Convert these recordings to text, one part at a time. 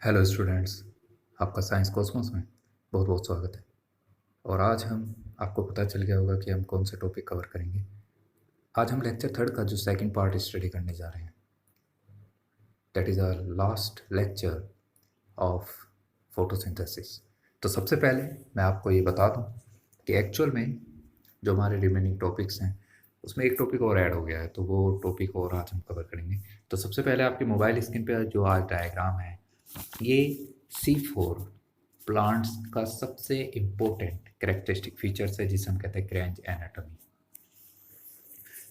Hello students, आपका science Cosmos में बहुत बहुत स्वागत है। और आज हम आपको पता चल गया होगा कि हम कौन से टॉपिक कवर करेंगे। आज हम लेक्चर थर्ड का जो सेकंड पार्ट स्टडी करने जा रहे हैं। That is our last lecture of photosynthesis. तो सबसे पहले मैं आपको ये बता दूं कि एक्चुअल में जो हमारे रिमेनिंग टॉपिक्स हैं उसमें एक टॉपिक और ऐड हो गया है, तो वो टॉपिक और आज हम कवर करेंगे। तो सबसे पहले आपके मोबाइल स्क्रीन पे जो आज डायग्राम है, ये C4 प्लांट्स का सबसे इम्पोर्टेंट कैरेक्टरिस्टिक फीचर्स है जिसे हम कहते हैं क्रेंज एनाटॉमी।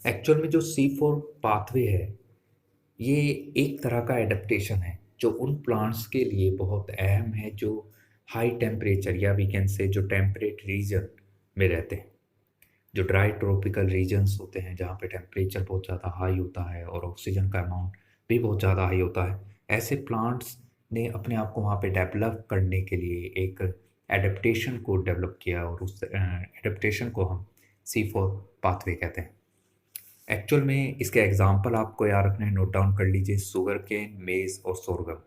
एक्चुअल में जो C4 पाथवे है, ये एक तरह का एडेप्टेशन है जो उन प्लांट्स के लिए बहुत अहम है जो हाई टेम्परेचर या वी कैन से जो टेम्परेट रीजन में रहते हैं। जो ड्राई ट्रॉपिकल रीजन्स होते हैं जहाँ पे टेम्परेचर बहुत ज़्यादा हाई होता है और ऑक्सीजन का अमाउंट भी बहुत ज़्यादा हाई होता है, ऐसे प्लांट्स ने अपने आप को वहाँ पे डेवलप करने के लिए एक एडेप्टेशन को डेवलप किया और उस एडेप्टेशन को हम C4 पाथवे कहते हैं। एक्चुअल में इसके एग्जाम्पल आपको याद रखना है, नोट डाउन कर लीजिए, शुगर केन, मेज और सोरगम।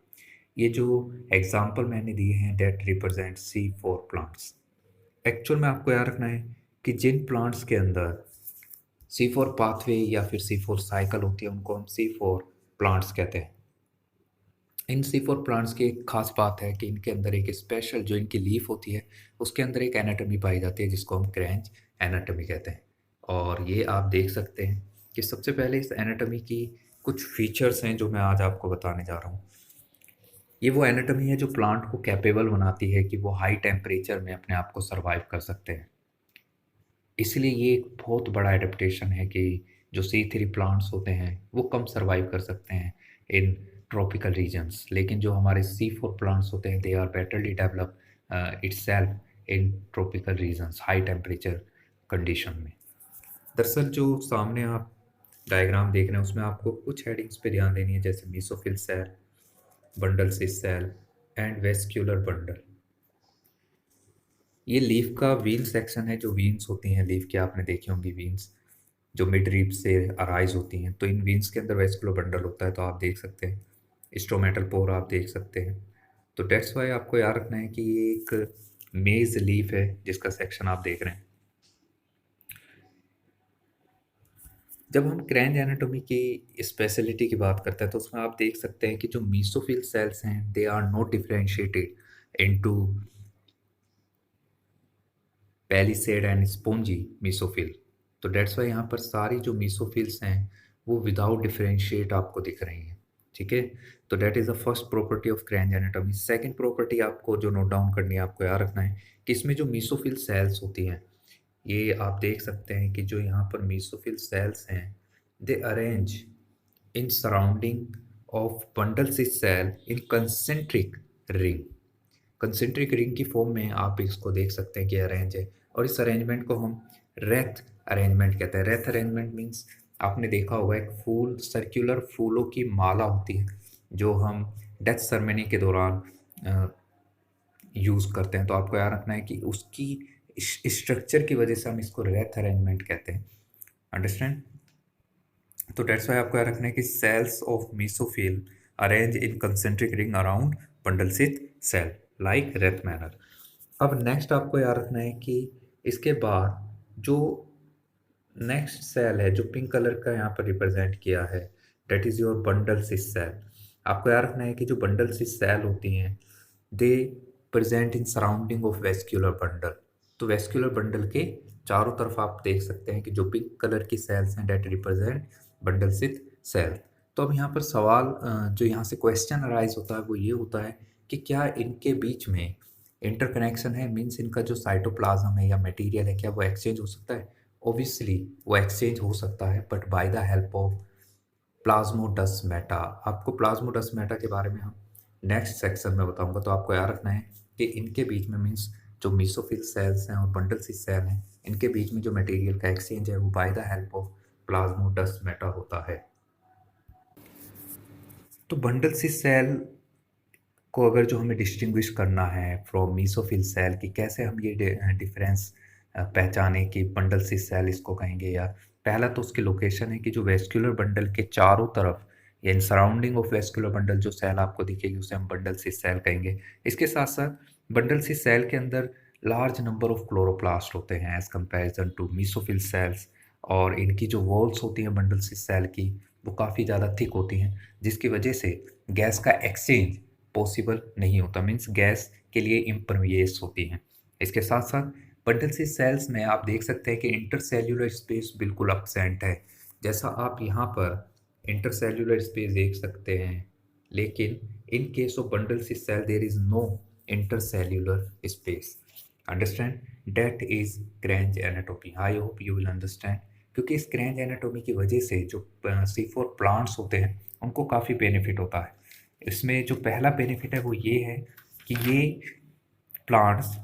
ये जो एग्जाम्पल मैंने दिए हैं that represent C4 plants. Actual में आपको याद रखना है कि जिन प्लांट्स के अंदर C4 पाथवे या फिर C4 साइकिल होती है उनको हम C4 प्लांट्स कहते हैं। इन C4 प्लांट्स की एक खास बात है कि इनके अंदर एक स्पेशल जो इनकी लीफ होती है उसके अंदर एक एनाटॉमी पाई जाती है जिसको हम क्रेंच एनाटॉमी कहते हैं। और ये आप देख सकते हैं कि सबसे पहले इस एनाटॉमी की कुछ फीचर्स हैं जो मैं आज आपको बताने जा रहा हूँ। ये वो एनाटॉमी है जो प्लांट को कैपेबल बनाती है कि वो हाई टेम्परेचर में अपने आप को सर्वाइव कर सकते हैं। इसलिए ये एक बहुत बड़ा एडेप्टेशन है कि जो C3 प्लांट्स होते हैं वो कम सर्वाइव कर सकते हैं इन ट्रॉपिकल रीजन्स, लेकिन जो हमारे C4 प्लांट्स होते हैं they are betterly develop itself in tropical regions high temperature condition में। दरअसल जो सामने आप डायग्राम देख रहे हैं उसमें आपको कुछ हेडिंग्स पे ध्यान देनी है, जैसे mesophyll cell, bundle sheath cell and vascular bundle. ये लीफ का वीन सेक्शन है। जो वीन्स होती हैं लीफ की, आपने देखी होंगी वीन्स जो मिड रीप से अराइज होती हैं, तो इन वीन्स के अंदर वेस्कुलर बंडल होता है। तो आप देख सकते हैं स्ट्रोमेटल पोर आप देख सकते हैं। तो डेट्स वाई आपको याद रखना है कि ये एक मेज लीफ है जिसका सेक्शन आप देख रहे हैं। जब हम क्रेंज एनाटॉमी की स्पेशलिटी की बात करते हैं तो उसमें आप देख सकते हैं कि जो मीसोफिल सेल्स हैं they are not differentiated into palisade and spongy mesophyll. तो डेट्स वाई यहाँ पर सारी जो मीसोफिल्स हैं वो विदाउट डिफरेंशिएट आपको दिख रही हैं। ठीक है, तो that is the first property of Kranz anatomy. Second property आपको जो नोट डाउन करनी है, आपको याद रखना है कि इसमें जो मीसोफिल सेल्स होती हैं, ये आप देख सकते हैं कि जो यहाँ पर मीसोफिल सेल्स हैं they arrange in surrounding of bundle sheath cell in concentric ring. Concentric ring की फॉर्म में आप इसको देख सकते हैं कि अरेंज है, और इस अरेंजमेंट को हम रेथ अरेंजमेंट कहते हैं। रेथ अरेंजमेंट मीन्स आपने देखा होगा एक फूल, सर्कुलर फूलों की माला होती है जो हम डेथ सेरेमनी के दौरान यूज़ करते हैं। तो आपको याद रखना है कि उसकी स्ट्रक्चर की वजह से हम इसको रेथ अरेंजमेंट कहते हैं। अंडरस्टैंड? तो डेट्स वाई आपको याद रखना है कि cells of mesophyll arrange in concentric ring around bundle sheath cell like wreath manner. अब नेक्स्ट आपको याद रखना है कि इसके बाद जो नेक्स्ट सेल है जो पिंक कलर का यहाँ पर रिप्रेजेंट किया है, that is your bundle sheath cell. आपको याद रखना है कि जो बंडल सिस सेल होती हैं they present in surrounding of vascular bundle. तो वेस्क्यूलर बंडल के चारों तरफ आप देख सकते हैं कि जो पिंक कलर की सेल्स हैं that represent bundle sheath cell. तो अब यहाँ पर सवाल जो यहाँ से क्वेश्चन अराइज होता है वो ये होता है कि क्या इनके बीच में इंटरकनेक्शन है, मीन्स इनका जो साइटोप्लाज्म है या मटेरियल है क्या वो एक्सचेंज हो सकता है? ऑब्वियसली वो एक्सचेंज हो सकता है, but by the help of plasmodesmata. आपको प्लाज्मोडस्माटा के बारे में हम नेक्स्ट सेक्शन में बताऊंगा। तो आपको याद रखना है कि इनके बीच में मीन्स जो मीसोफिल सेल्स हैं और बंडल सिस सेल हैं, इनके बीच में जो मटेरियल का एक्सचेंज है वो बाय द हेल्प ऑफ प्लाज्मोडस्माटा होता है। तो बंडल सिस सेल को अगर जो हमें डिस्टिंग्विश करना है फ्रॉम मीसोफिल सेल की, कैसे हम ये डिफरेंस पहचाने कि बंडल सिस सेल इसको कहेंगे, या पहला तो उसकी लोकेशन है कि जो वेस्क्यूलर बंडल के चारों तरफ या इन सराउंडिंग ऑफ वेस्कुलर बंडल जो सेल आपको दिखेगी उसे हम बंडल सी सेल कहेंगे। इसके साथ साथ बंडल सी सेल के अंदर लार्ज नंबर ऑफ क्लोरोप्लास्ट होते हैं as comparison to mesophyll cells, और इनकी जो वॉल्स होती हैं बंडल सी सेल की वो काफ़ी ज़्यादा थिक होती हैं, जिसकी वजह से गैस का एक्सचेंज पॉसिबल नहीं होता, मीन्स गैस के लिए इम्परवियस होती हैं। इसके साथ साथ बंडल सी सेल्स में आप देख सकते हैं कि इंटरसेल्यूलर स्पेस बिल्कुल एब्सेंट है। जैसा आप यहाँ पर इंटरसेल्यूलर स्पेस देख सकते हैं, लेकिन in case of bundle sheath cell there is no intercellular space. Understand that is Kranz anatomy. I hope you will understand, क्योंकि इस क्रेंज एनाटोमी की वजह से जो C4 प्लांट्स होते हैं उनको काफ़ी बेनिफिट होता है। इसमें जो पहला बेनिफिट है वो ये है कि ये plants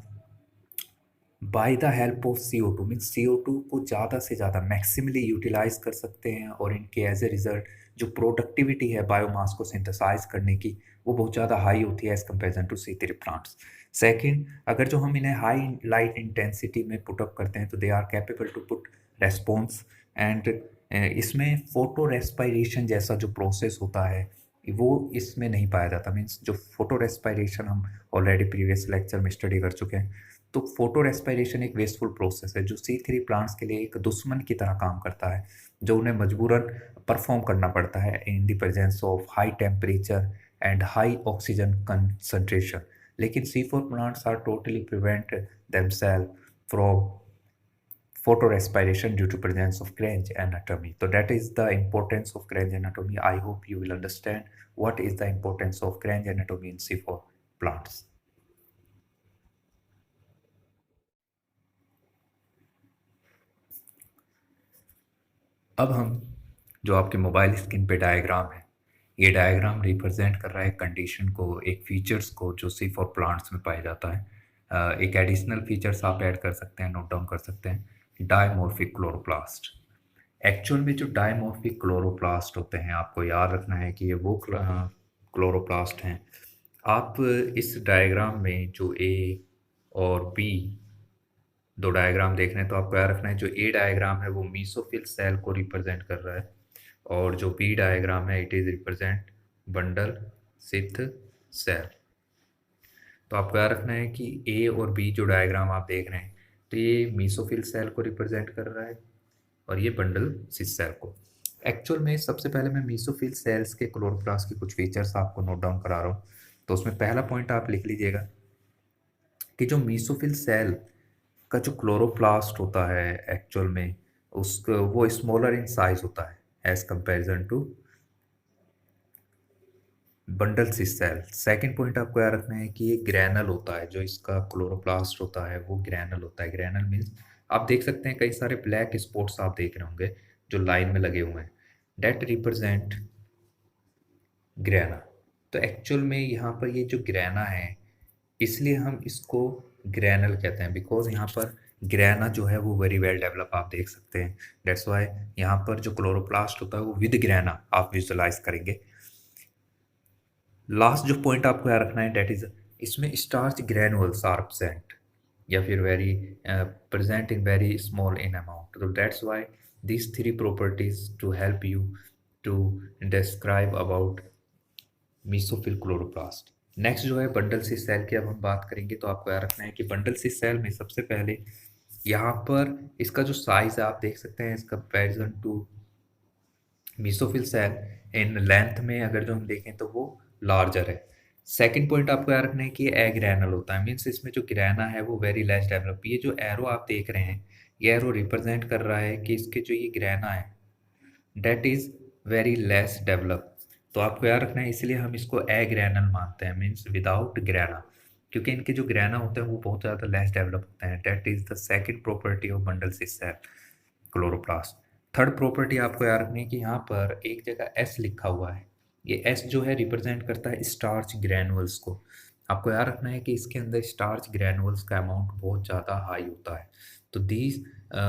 by the help of CO2 means CO2 को ज़्यादा से ज़्यादा मैक्सिमली यूटिलाइज कर सकते हैं, और इनके एज ए रिजल्ट जो प्रोडक्टिविटी है बायोमास को सिंथेसाइज करने की वो बहुत ज़्यादा हाई होती है as comparison to C3 plants. Second, अगर जो हम इन्हें हाई लाइट इंटेंसिटी में पुटअप करते हैं तो they are capable to put response, and इसमें फोटो रेस्पायरेशन जैसा जो प्रोसेस होता है वो इसमें नहीं पाया जाता। मीन्स जो फोटो रेस्पायरेशन हम ऑलरेडी प्रीवियस लेक्चर में स्टडी कर चुके हैं, तो फोटो रेस्पायरेशन एक वेस्टफुल प्रोसेस है जो C3 प्लांट्स के लिए एक दुश्मन की तरह काम करता है, जो उन्हें मजबूरन परफॉर्म करना पड़ता है in the presence of high temperature and high oxygen concentration. लेकिन C4 plants are totally prevent themselves from photo respiration due to presence of Grange anatomy. So that is the importance of Grange anatomy. I hope you will understand what is the importance of Grange anatomy in C4 plants. अब हम जो आपके mobile screen पे diagram है, ये diagram represent कर रहा है कंडीशन को, एक फीचर्स को जो C4 प्लांट्स में पाया जाता है। एक एडिशनल फीचर्स आप ऐड कर सकते हैं, नोट डाउन कर सकते हैं, डायमॉर्फिक क्लोरोप्लास्ट। एक्चुअल में जो डायमॉर्फिक क्लोरोप्लास्ट होते हैं, आपको याद रखना है कि ये वो क्लोरोप्लास्ट हैं। आप इस डायग्राम में जो A और B दो डायग्राम देख रहे हैं तो आपको याद रखना है जो A डायग्राम है वो मीसोफिल सेल को रिप्रेजेंट कर रहा है, और जो B डायग्राम है it is represent bundle sheath cell. तो आपको याद रखना है कि A और B जो डायग्राम आप देख रहे हैं तो ये मीसोफिल सेल को रिप्रेजेंट कर रहा है और ये बंडल सिथ सेल को। एक्चुअल में सबसे पहले मैं मीसोफिल सेल्स के क्लोरोप्लास्ट के कुछ फीचर्स आपको नोट डाउन करा रहा हूँ। तो उसमें पहला पॉइंट आप लिख लीजिएगा कि जो मीसोफिल सेल का जो क्लोरोप्लास्ट होता है एक्चुअल में उसका वो स्मॉलर इन साइज होता है as comparison to bundle sheath cell. Second point आपको याद रखना है कि ये ग्रैनल होता है, जो इसका क्लोरोप्लास्ट होता है वो ग्रैनल होता है। ग्रैनल मीन्स आप देख सकते हैं कई सारे ब्लैक स्पॉट्स आप देख रहे होंगे जो लाइन में लगे हुए हैं, डेट रिप्रेजेंट ग्रैना। तो एक्चुअल में यहाँ पर ये जो ग्रैना है इसलिए हम इसको ग्रैनल कहते हैं, बिकॉज यहाँ पर ग्रैना जो है वो वेरी वेल डेवलप आप देख सकते हैं। डेट्स वाई यहाँ पर जो क्लोरोप्लास्ट होता है वो विद ग्रैना आप विजुअलाइज करेंगे। लास्ट जो पॉइंट आपको याद रखना है डेट इज इसमें स्टार्च ग्रैनुअल्स आर एब्सेंट या फिर very present in very small in amount. तो that's why these three properties to help you to describe about mesophyll chloroplast. Next जो है बंडल सी सेल की अब हम बात करेंगे तो आपको याद रखना है कि बंडल सी सेल में सबसे पहले यहाँ पर इसका जो साइज है आप देख सकते हैं इस comparison to mesophyll cell in length में अगर जो हम देखें तो वो लार्जर है। सेकंड पॉइंट आपको याद रखना है कि एग्रैनल होता है, मीन्स इसमें जो ग्रैना है वो वेरी लेस डेवलप। ये जो एरो आप देख रहे हैं ये एरो रिप्रेजेंट कर रहा है कि इसके जो ये ग्रैना है that is very less develop. तो आपको याद रखना है इसलिए हम इसको एग्रैनल मानते हैं, मीन्स विदाउट ग्रैना, क्योंकि इनके जो ग्रैना होते हैं वो बहुत ज़्यादा लेस डेवलप होते हैं। That is the second property of bundle sheath cell chloroplast. Third property आपको याद रखनी है कि यहाँ पर एक जगह एस लिखा हुआ है, ये एस जो है रिप्रेजेंट करता है स्टार्च ग्रैनुअल्स को। आपको याद रखना है कि इसके अंदर स्टार्च ग्रैनुअल्स का अमाउंट बहुत ज़्यादा हाई होता है। तो दीज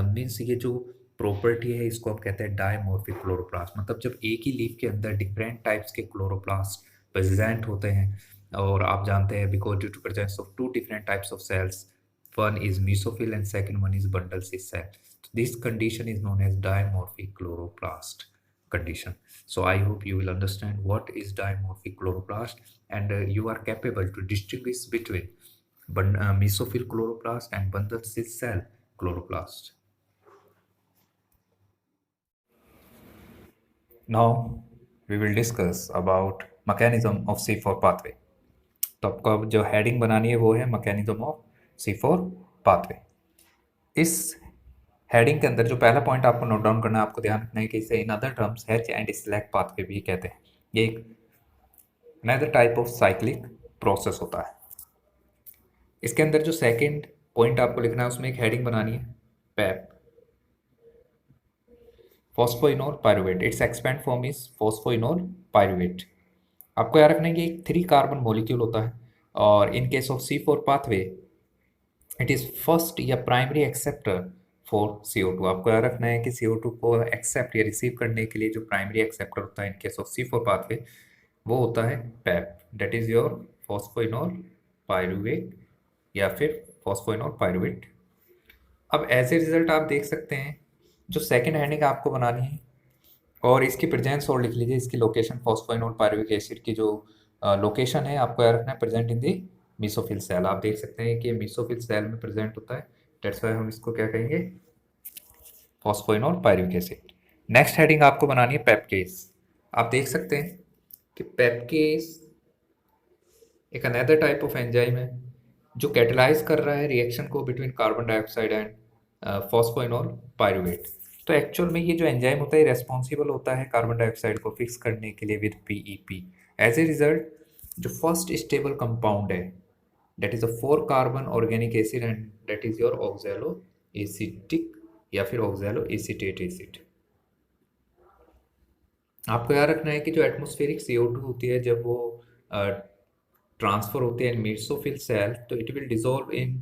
मीन्स ये जो प्रॉपर्टी है इसको हम कहते हैं डायमॉर्फिक क्लोरोप्लास्ट। मतलब जब एक ही लीफ के अंदर डिफरेंट टाइप्स के क्लोरोप्लास्ट प्रेजेंट होते हैं, और आप जानते हैं because due to presence of two different types of cells, one is mesophyll and second one is bundle cis cell. This condition is known as dimorphic chloroplast. condition. So I hope you will understand what is dimorphic chloroplast, and you are capable to distinguish between mesophyll chloroplast and bundle cyst cell chloroplast. Now we will discuss about mechanism of C4 pathway. तो आपको अब जो heading बनानी है वो है mechanism of C4 pathway. इस heading के अंदर जो पहला पॉइंट आपको नोट डाउन करना है, आपको ध्यान रखना है कि इसे in other terms hatch and slack pathway भी कहते हैं। ये एक another type of cyclic process होता है। इसके अंदर जो सेकंड पॉइंट आपको लिखना है उसमें एक हेडिंग बनानी है PEP, phosphoenol pyruvate. Its expand form is phosphoenol pyruvate. आपको याद रखना है कि एक 3 कार्बन मॉलिक्यूल होता है, और इन case of C4 pathway it is first या प्राइमरी एक्सेप्टर फॉर CO2। आपको याद रखना है कि CO2 को एक्सेप्ट या रिसीव करने के लिए जो प्राइमरी एक्सेप्टर होता है इन केस ऑफ C4 पाथवे वो होता है PEP, that is your phosphoenol pyruvate या फिर फॉस्फोइनोल पायरुवेट। अब एज ए रिजल्ट आप देख सकते हैं जो सेकेंड हेडिंग आपको बनानी है और इसकी प्रेजेंस और लिख लीजिए, इसकी लोकेशन फॉस्फोइनोल पायरुविक एसिड की जो लोकेशन है आपको याद रखना है present in the mesophyll cell. आप देख सकते हैं कि मेसोफिल सेल में प्रेजेंट होता है, दैट्स व्हाई हम इसको क्या कहेंगे, phosphoenol pyruvic acid. Next heading आपको बनानी है पेप्केस। आप देख सकते हैं कि पेप्केस एक अनदर टाइप ऑफ एंजाइम है जो कैटलाइज कर रहा है रिएक्शन को between carbon dioxide and phosphoenol pyruvate. तो एक्चुअल में ये जो एंजाइम होता है रेस्पॉन्सिबल होता है कार्बन डाइऑक्साइड को फिक्स करने के लिए with PEP। As a result जो फर्स्ट स्टेबल कंपाउंड है that is a 4 carbon organic acid and that is your oxalo acetic या फिर ऑक्सैलो एसिटेट एसिड। आपको याद रखना है कि जो एटमॉस्फेरिक CO2 होती है जब वो ट्रांसफर होती है इन मेसोफिल सेल तो it will dissolve in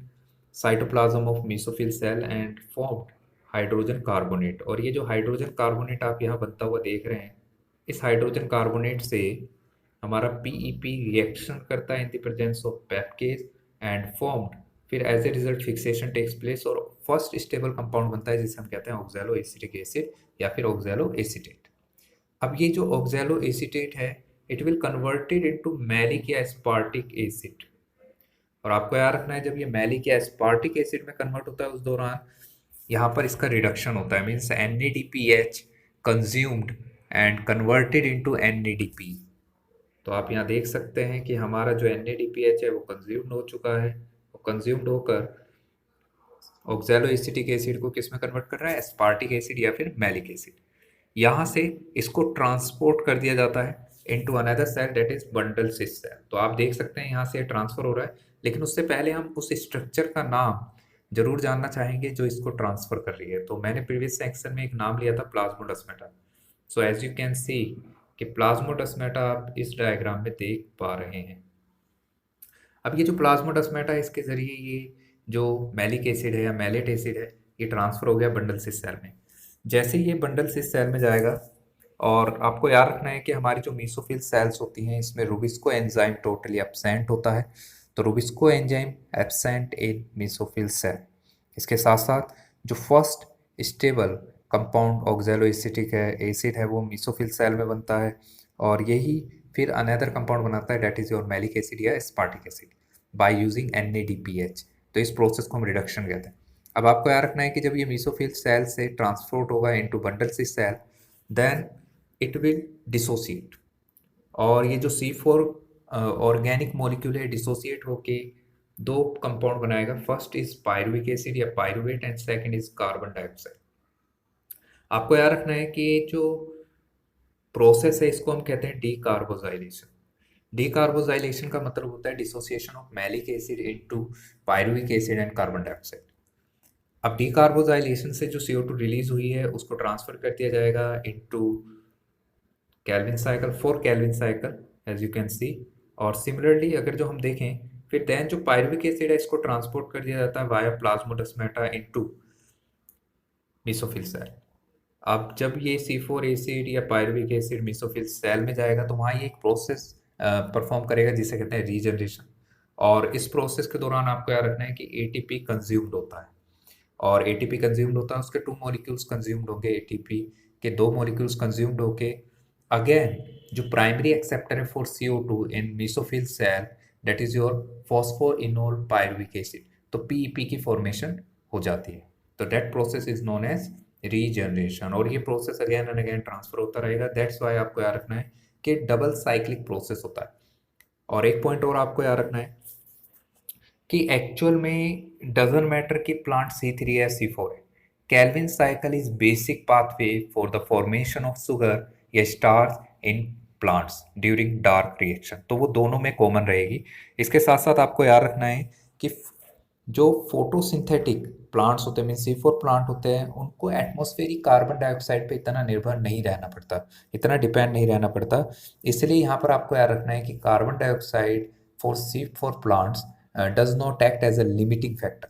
cytoplasm of mesophyll cell and form hydrogen carbonate. और ये जो हाइड्रोजन कार्बोनेट आप यहाँ बनता हुआ देख रहे हैं, इस हाइड्रोजन कार्बोनेट से हमारा PEP रिएक्शन करता है in the presence of PEPcase and formed, फिर as a result fixation takes place और फर्स्ट स्टेबल कंपाउंड बनता है जिसे हम कहते हैं ऑक्सैलो एसिटिक एसिड या फिर ऑक्सैलो एसिटेट। अब ये जो ऑक्सैलो एसिटेट है it will converted into malic या एस्पार्टिक एसिड। और आपको याद रखना है जब ये मैलिक या एस्पार्टिक एसिड में कन्वर्ट होता है उस दौरान यहाँ पर इसका रिडक्शन होता है, means NADPH consumed and converted into NADP। तो आप यहाँ देख सकते हैं कि हमारा जो NADPH है वो कंज्यूम्ड हो चुका है, वो कंज्यूम्ड होकर ऑक्सैलो एसिटिक एसिड को किस में कन्वर्ट कर रहा है, एस्पार्टिक एसिड या फिर मैलिक एसिड। यहाँ से इसको ट्रांसपोर्ट कर दिया जाता है into another cell that is bundle sheath cell. तो आप देख सकते हैं यहाँ से ट्रांसफर हो रहा है, लेकिन उससे पहले हम उस स्ट्रक्चर का नाम जरूर जानना चाहेंगे जो इसको ट्रांसफर कर रही है। तो मैंने प्रीवियस सेक्शन में एक नाम लिया था plasmodesmata. So as you can see कि प्लाज्मोडेस्माटा आप इस डायग्राम में देख पा रहे हैं। अब ये जो प्लाज्मोडेस्माटा है इसके जरिए ये जो मैलिक एसिड है या मैलेट एसिड है ये ट्रांसफर हो गया बंडल सिस सेल में। जैसे ये बंडल सिस सेल में जाएगा, और आपको याद रखना है कि हमारी जो मेसोफिल सेल्स होती हैं इसमें रुबिस्को एंजाइम टोटली एब्सेंट होता है। तो rubisco enzyme absent in mesophyll cell. इसके साथ साथ जो first stable compound oxalo acetic है एसिड है वो मेसोफिल सेल में बनता है, और यही फिर अनदर कंपाउंड बनाता है that is your malic acid या aspartic acid by using NADPH। तो इस प्रोसेस को हम रिडक्शन कहते हैं। अब आपको याद रखना है कि जब ये मेसोफिल सेल से ट्रांसपोर्ट होगा into bundle sheath cell then it will dissociate, और ये जो C4 ऑर्गेनिक मॉलिक्यूल है डिसोसिएट होके 2 कंपाउंड बनाएगा, फर्स्ट इज पायरुविक एसिड या pyruvate and second is carbon dioxide. आपको याद रखना है कि जो प्रोसेस है इसको हम कहते हैं डीकार्बोजाइलेशन। डीकार्बोजाइलेशन का मतलब होता है dissociation of malic acid into pyruvic acid and carbon dioxide. अब डीकार्बोजाइलेशन से जो CO2 रिलीज हुई है उसको ट्रांसफर कर दिया जाएगा into Calvin cycle, 4 Calvin cycle as you can see. और सिमिलरली अगर जो हम देखें फिर देन जो पायरुविक एसिड है इसको ट्रांसपोर्ट कर दिया जाता है via plasmodesmata into mesophyll cell. अब जब ये C4 एसिड या पायरुविक एसिड मेसोफिल सेल में जाएगा तो वहाँ ये एक प्रोसेस परफॉर्म करेगा जिसे कहते हैं रीजनरेशन। और इस प्रोसेस के दौरान आपको याद रखना है कि ATP कंज्यूम्ड होता है, और ATP कंज्यूम्ड होता है उसके 2 मॉलिक्यूल्स कंज्यूम्ड होंगे ATP कि 2 मॉलिक्यूल्स कंज्यूम्ड होके अगेन जो प्राइमरी एक्सेप्टर है for CO2 in mesophyll cell that is your phosphoenol pyruvic acid, तो PEP की फॉर्मेशन हो जाती है। तो that process is known as regeneration, और ये process again and again transfer होता रहेगा। दैट्स वाई आपको याद रखना है कि डबल साइक्लिक प्रोसेस होता है। और एक पॉइंट और आपको याद रखना है कि एक्चुअल में डजंट मैटर कि प्लांट C3 या C4 है, Calvin cycle is basic pathway for the formation of sugar या starch in plants during dark reaction, तो वो दोनों में कॉमन रहेगी। इसके साथ साथ आपको याद रखना है कि जो फोटोसिंथेटिक प्लांट्स होते हैं मीन C4 प्लांट होते हैं, उनको एटमॉस्फेरिक कार्बन डाइऑक्साइड पे इतना निर्भर नहीं रहना पड़ता, इतना डिपेंड नहीं रहना पड़ता। इसलिए यहाँ पर आपको याद रखना है कि carbon dioxide for C4 plants does not act as a limiting factor,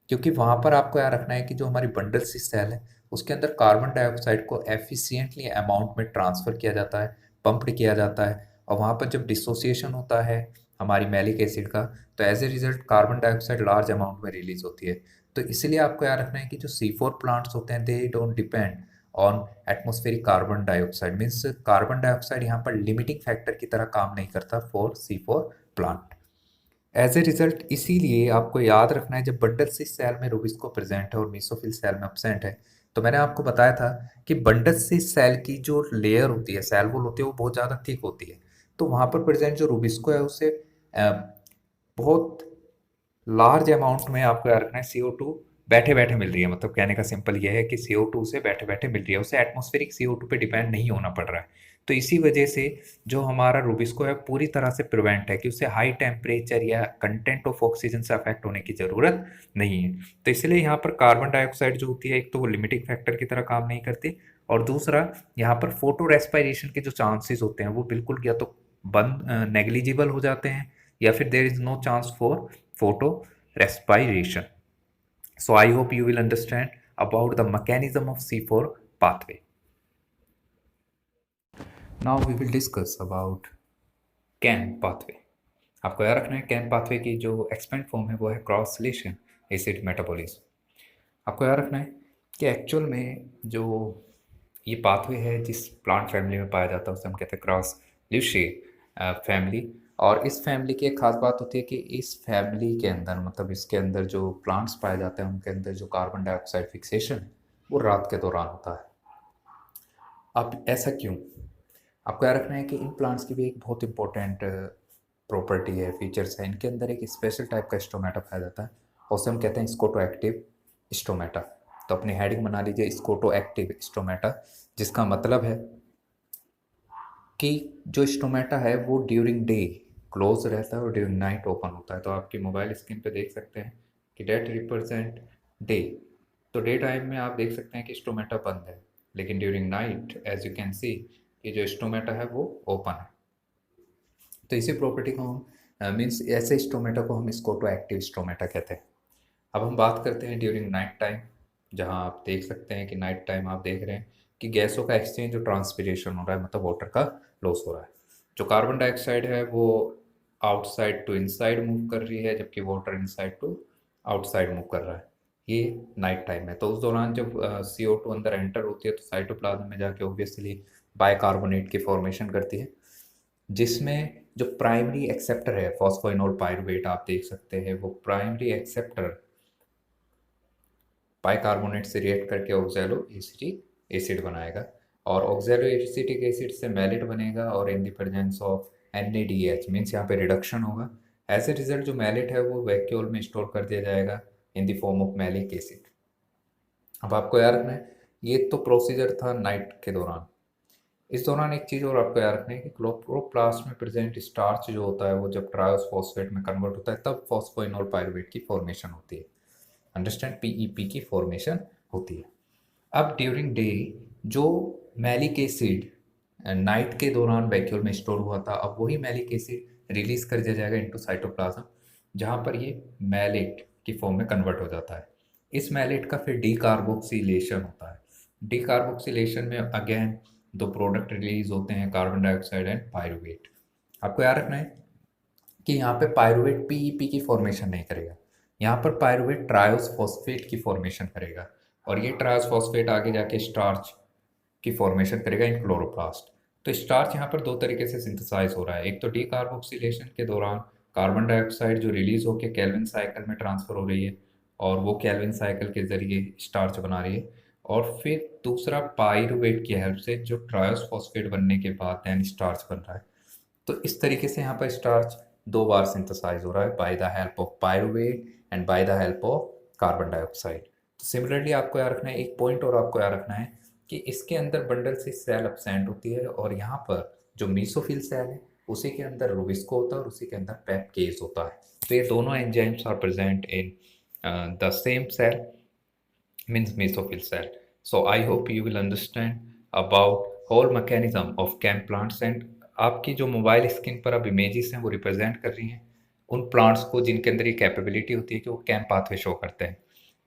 क्योंकि वहाँ पर आपको याद रखना है कि जो हमारी बंडल सी सेल है उसके अंदर कार्बन डाइऑक्साइड को एफिशिएंटली अमाउंट में ट्रांसफ़र किया जाता है, पंप्ड किया जाता है, और वहाँ पर जब डिसोसिएशन होता है हमारी मैलिक एसिड का, तो as a result carbon dioxide large amount में रिलीज होती है। तो इसलिए आपको याद रखना है कि जो C4 प्लांट्स होते हैं they don't depend on atmospheric carbon dioxide, means carbon dioxide यहाँ पर लिमिटिंग फैक्टर की तरह काम नहीं करता for C4 plant. As a result इसीलिए आपको याद रखना है जब बंडल सिस सेल में रूबिस्को प्रेजेंट है और मेसोफिल सेल में एब्सेंट है, तो मैंने आपको बताया था कि बंडल सिस सेल की जो लेयर होती है, सेल वॉल होती है, वो बहुत ज़्यादा थिक होती है। तो वहाँ पर प्रेजेंट जो रूबिस्को है उसे बहुत लार्ज अमाउंट में आपको याद रखना है CO2 बैठे बैठे मिल रही है, मतलब कहने का सिंपल ये है कि CO2 से बैठे बैठे मिल रही है, उसे एटमॉस्फेरिक CO2 पे डिपेंड नहीं होना पड़ रहा है। तो इसी वजह से जो हमारा रूबिस्को है पूरी तरह से प्रिवेंट है कि उसे हाई टेम्परेचर या कंटेंट ऑफ ऑक्सीजन से अफेक्ट होने की ज़रूरत नहीं है। तो इसलिए यहाँ पर कार्बन डाइऑक्साइड जो होती है, एक तो वो लिमिटिंग फैक्टर की तरह काम नहीं करती, और दूसरा यहाँ पर फोटो रेस्पायरेशन के जो चांसेस होते हैं वो बिल्कुल या तो बंद नेग्लिजिबल हो जाते हैं, या फिर there is no chance for photo respiration. So I hope you will understand about the mechanism of C4 pathway. Now we will discuss about CAM pathway. आपको याद रखना है CAM pathway की जो एक्सपेंड फॉर्म है वो है क्रॉस रिलेशन एसिड मेटाबॉलिज्म। आपको याद रखना है कि एक्चुअल में जो ये पाथवे है जिस प्लांट फैमिली में पाया जाता है उसे हम कहते हैं क्रॉस ल्यूशिए फैमिली। और इस फैमिली की एक खास बात होती है कि इस फैमिली के अंदर, मतलब इसके अंदर जो प्लांट्स पाए जाते हैं उनके अंदर जो कार्बन डाइऑक्साइड फिक्सेशन है वो रात के दौरान होता है। अब ऐसा क्यों? आपको याद रखना है कि इन प्लांट्स की भी एक बहुत इंपॉर्टेंट प्रॉपर्टी है, फीचर्स है। इनके अंदर एक स्पेशल टाइप का स्टोमेटा पाया जाता है और उसे हम कहते हैं स्कोटो एक्टिव स्टोमेटा। तो अपनी हेडिंग बना लीजिए स्कोटो एक्टिव स्टोमेटा, जिसका मतलब है कि जो स्टोमेटा है वो ड्यूरिंग डे क्लोज रहता है और ड्यूरिंग नाइट ओपन होता है। तो आपकी मोबाइल स्क्रीन पे देख सकते हैं कि डेट रिप्रेजेंट डे, तो डे टाइम में आप देख सकते हैं कि स्टोमेटा बंद है, लेकिन during night as you can see कि जो स्टोमेटा है वो ओपन है। तो इसी प्रॉपर्टी को हम मीन्स ऐसे स्टोमेटा को हम स्कोटो एक्टिव स्टोमेटा कहते हैं। अब हम बात करते हैं ड्यूरिंग नाइट टाइम, जहाँ आप देख सकते हैं कि नाइट टाइम आप देख रहे हैं कि गैसों का एक्सचेंज और ट्रांसपिरेशन हो रहा है, मतलब वाटर का लॉस हो रहा है। जो कार्बन डाइऑक्साइड है वो आउटसाइड टू इनसाइड मूव कर रही है, जबकि water inside to outside move कर रहा है। ये नाइट टाइम है। तो उस दौरान जब CO2 अंदर एंटर होती है तो साइटोप्लाज्म में जाके ऑब्वियसली बाइकार्बोनेट की फॉर्मेशन करती है, जिसमें जो प्राइमरी एक्सेप्टर है फॉस्फोइनोल पायरुवेट आप देख सकते हैं, वो प्राइमरी एक्सेप्टर बाइकार्बोनेट से रिएक्ट करके ऑक्सैलो एसिटिक एसिड बनाएगा, और ऑक्सैलो एसिटिक एसिड से मैलेट बनेगा, और इन the presence of NADH means यहाँ पे रिडक्शन होगा। एज ए रिजल्ट जो मैलेट है वो वैक्यूल में स्टोर कर दिया जाएगा in the form of malic acid. अब आपको याद रखना है ये तो प्रोसीजर था नाइट के दौरान। इस दौरान एक चीज़ और आपको याद रखना है कि क्लोरोप्लास्ट में प्रेजेंट स्टार्च जो होता है वो जब ट्रायोस फॉस्फेट में कन्वर्ट होता है तब फॉस्फोइनोल पायरुवेट की फॉर्मेशन होती है, अंडरस्टैंड, PEP की फॉर्मेशन होती है। अब ड्यूरिंग डे जो मैलिक एसिड नाइट के दौरान वैक्यूल में स्टोर हुआ था, अब वही मैलिक एसिड रिलीज कर दिया जाएगा इनटू साइटोप्लाज्म, जहाँ पर ये मैलेट की फॉर्म में कन्वर्ट हो जाता है। इस मैलेट का फिर डीकार्बोक्सिलेशन होता है। डीकार्बोक्सिलेशन में अगेन दो प्रोडक्ट रिलीज होते हैं, कार्बन डाइऑक्साइड एंड पायरुवेट। आपको याद रखना है कि यहाँ पे पायरुवेट PEP की फॉर्मेशन नहीं करेगा, यहाँ पर पायरुवेट ट्रायोस फॉस्फेट की फॉर्मेशन करेगा, और ये ट्रायोस फॉस्फेट आगे जाके स्टार्च की फॉर्मेशन करेगा इन क्लोरोप्लास्ट। तो स्टार्च यहाँ पर दो तरीके से सिंथेसाइज हो रहा है। एक तो डीकार्बोक्सिलेशन के दौरान कार्बन डाइऑक्साइड जो रिलीज होकर केल्विन साइकिल में ट्रांसफर हो रही है और वो केल्विन साइकिल के जरिए स्टार्च बना रही है। और फिर दूसरा पाइरूवेट की हेल्प से जो ट्रायोस फॉस्फेट बनने के बाद देन स्टार्च बन रहा है। तो इस तरीके से यहाँ पर स्टार्च दो बार सिंथेसाइज हो रहा है, bye the help of pyruvate and bye the help of carbon dioxide. तो सिमिलरली आपको याद रखना है, एक पॉइंट और आपको याद रखना है कि इसके अंदर बंडल से सेल अपसेंट होती है और यहाँ पर जो मीसोफिल सेल है उसी के अंदर रूबिस्को होता है और उसी के अंदर पेप्केज होता है। तो ये दोनों enzymes are present in the same cell, means mesophyll cell. So I hope you will understand about whole mechanism of CAM plants and आपकी जो मोबाइल स्क्रीन पर अब इमेजेस हैं वो रिप्रेजेंट कर रही हैं उन प्लांट्स को जिनके अंदर ये कैपेबिलिटी होती है कि वो कैम पाथवे शो करते हैं।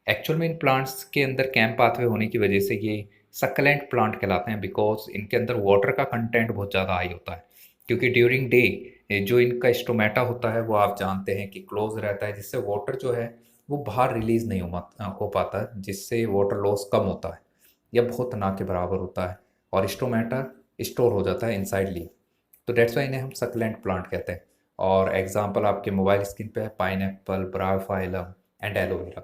एक्चुअल में इन प्लांट्स के अंदर कैम पाथवे होने की वजह से ये सक्लेंट प्लांट कहलाते हैं, बिकॉज इनके अंदर वाटर का कंटेंट बहुत ज़्यादा हाई होता है। क्योंकि ड्यूरिंग डे जो इनका स्टोमेटा होता है वो आप जानते हैं कि क्लोज रहता है, जिससे वाटर जो है वो बाहर रिलीज नहीं हो पाता, जिससे वाटर लॉस कम होता है या बहुत ना के बराबर होता है और स्टोमेटा स्टोर हो जाता है इनसाइड लीफ। तो डेट्स वाई इन्हें हम सक्लेंट प्लांट कहते हैं। और एग्जांपल आपके मोबाइल स्क्रीन पे है pineapple, Bryophyllum and aloe vera.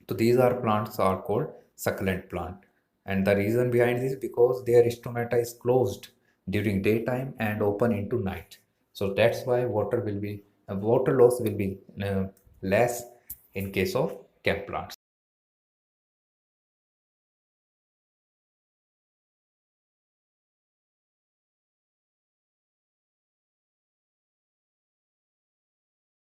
So these are plants are called succulent plant, and the reason behind this because their stomata is closed during daytime and open into night. So that's why water loss will be less in case of chem plants.